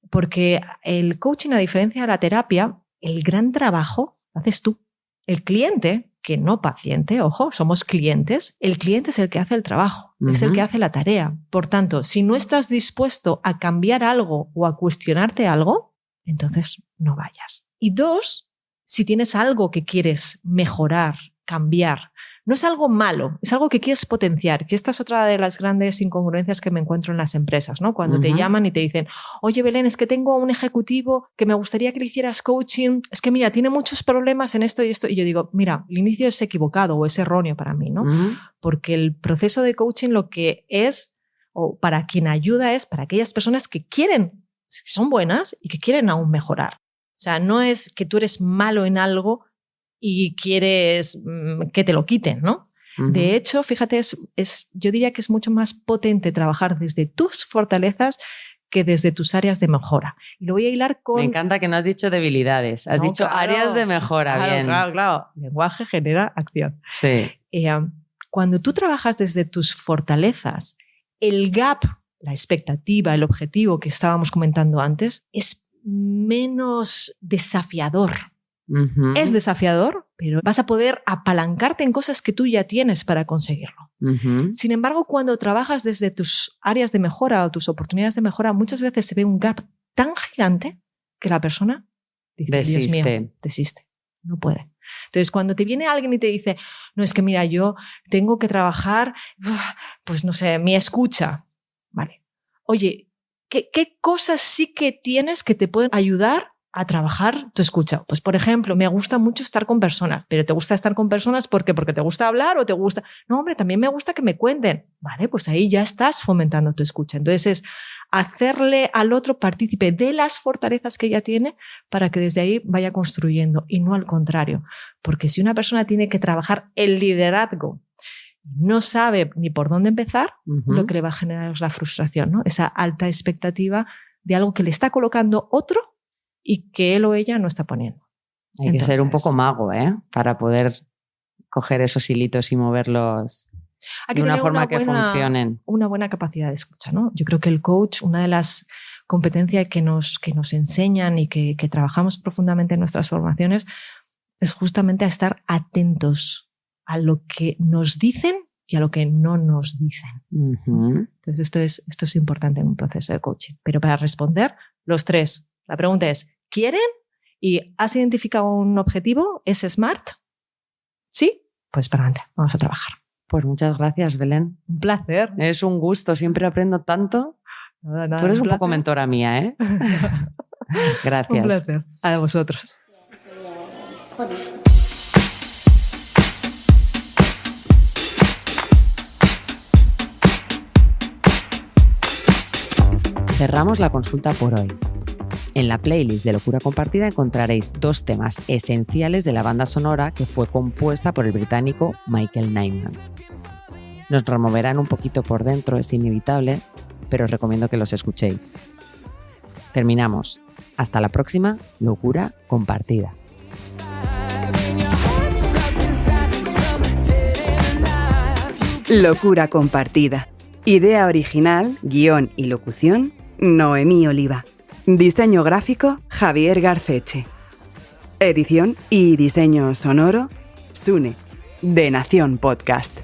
Porque el coaching, a diferencia de la terapia, el gran trabajo lo haces tú. El cliente, que no paciente, ojo, somos clientes, el cliente es el que hace el trabajo, es el que hace la tarea. Por tanto, si no estás dispuesto a cambiar algo o a cuestionarte algo, entonces no vayas. Y 2, si tienes algo que quieres mejorar, cambiar, no es algo malo, es algo que quieres potenciar, que esta es otra de las grandes incongruencias que me encuentro en las empresas, ¿no? Cuando te llaman y te dicen, oye Belén, es que tengo un ejecutivo que me gustaría que le hicieras coaching, es que mira, tiene muchos problemas en esto y esto, y yo digo, mira, el inicio es equivocado o es erróneo para mí, ¿no? Porque el proceso de coaching lo que es, o para quien ayuda, es para aquellas personas que quieren, que son buenas y que quieren aún mejorar. O sea, no es que tú eres malo en algo y quieres que te lo quiten, ¿no? De hecho, fíjate, yo diría que es mucho más potente trabajar desde tus fortalezas que desde tus áreas de mejora. Y lo voy a hilar con... Me encanta que no has dicho debilidades, has dicho áreas de mejora. Bien. Claro. Lenguaje genera acción. Sí. Cuando tú trabajas desde tus fortalezas, el gap, la expectativa, el objetivo que estábamos comentando antes, es menos desafiador. Es desafiador, pero vas a poder apalancarte en cosas que tú ya tienes para conseguirlo. Sin embargo, cuando trabajas desde tus áreas de mejora o tus oportunidades de mejora, muchas veces se ve un gap tan gigante que la persona dice, desiste. Dios mío, desiste, no puede. Entonces, cuando te viene alguien y te dice, no, es que mira, yo tengo que trabajar, pues no sé, mi escucha. Vale. Oye, ¿qué cosas sí que tienes que te pueden ayudar a trabajar tu escucha. Pues, por ejemplo, me gusta mucho estar con personas, pero ¿te gusta estar con personas por qué? ¿Porque te gusta hablar o te gusta? No, hombre, también me gusta que me cuenten. Vale, pues ahí ya estás fomentando tu escucha. Entonces es hacerle al otro partícipe de las fortalezas que ella tiene para que desde ahí vaya construyendo y no al contrario. Porque si una persona tiene que trabajar el liderazgo, no sabe ni por dónde empezar, lo que le va a generar es la frustración, ¿no? Esa alta expectativa de algo que le está colocando otro y que él o ella no está poniendo. Hay que ser un poco mago, para poder coger esos hilitos y moverlos de una forma que funcionen. Una buena capacidad de escucha, ¿no? Yo creo que el coach, una de las competencias que nos enseñan y que trabajamos profundamente en nuestras formaciones es justamente a estar atentos a lo que nos dicen y a lo que no nos dicen. Entonces esto es importante en un proceso de coaching. Pero para responder, los tres. La pregunta es, ¿quieren? ¿Y has identificado un objetivo? ¿Es SMART? ¿Sí? Pues para adelante, vamos a trabajar. Pues muchas gracias, Belén. Un placer. Es un gusto, siempre aprendo tanto. Nada, tú eres un poco mentora mía, ¿eh? Gracias. Un placer. A vosotros. Cerramos la consulta por hoy. En la playlist de Locura Compartida encontraréis 2 temas esenciales de la banda sonora que fue compuesta por el británico Michael Nyman. Nos removerán un poquito por dentro, es inevitable, pero os recomiendo que los escuchéis. Terminamos. Hasta la próxima Locura Compartida. Locura Compartida. Idea original, guión y locución, Noemí Oliva. Diseño gráfico, Javier Garceche. Edición y diseño sonoro, Sune, de Nación Podcast.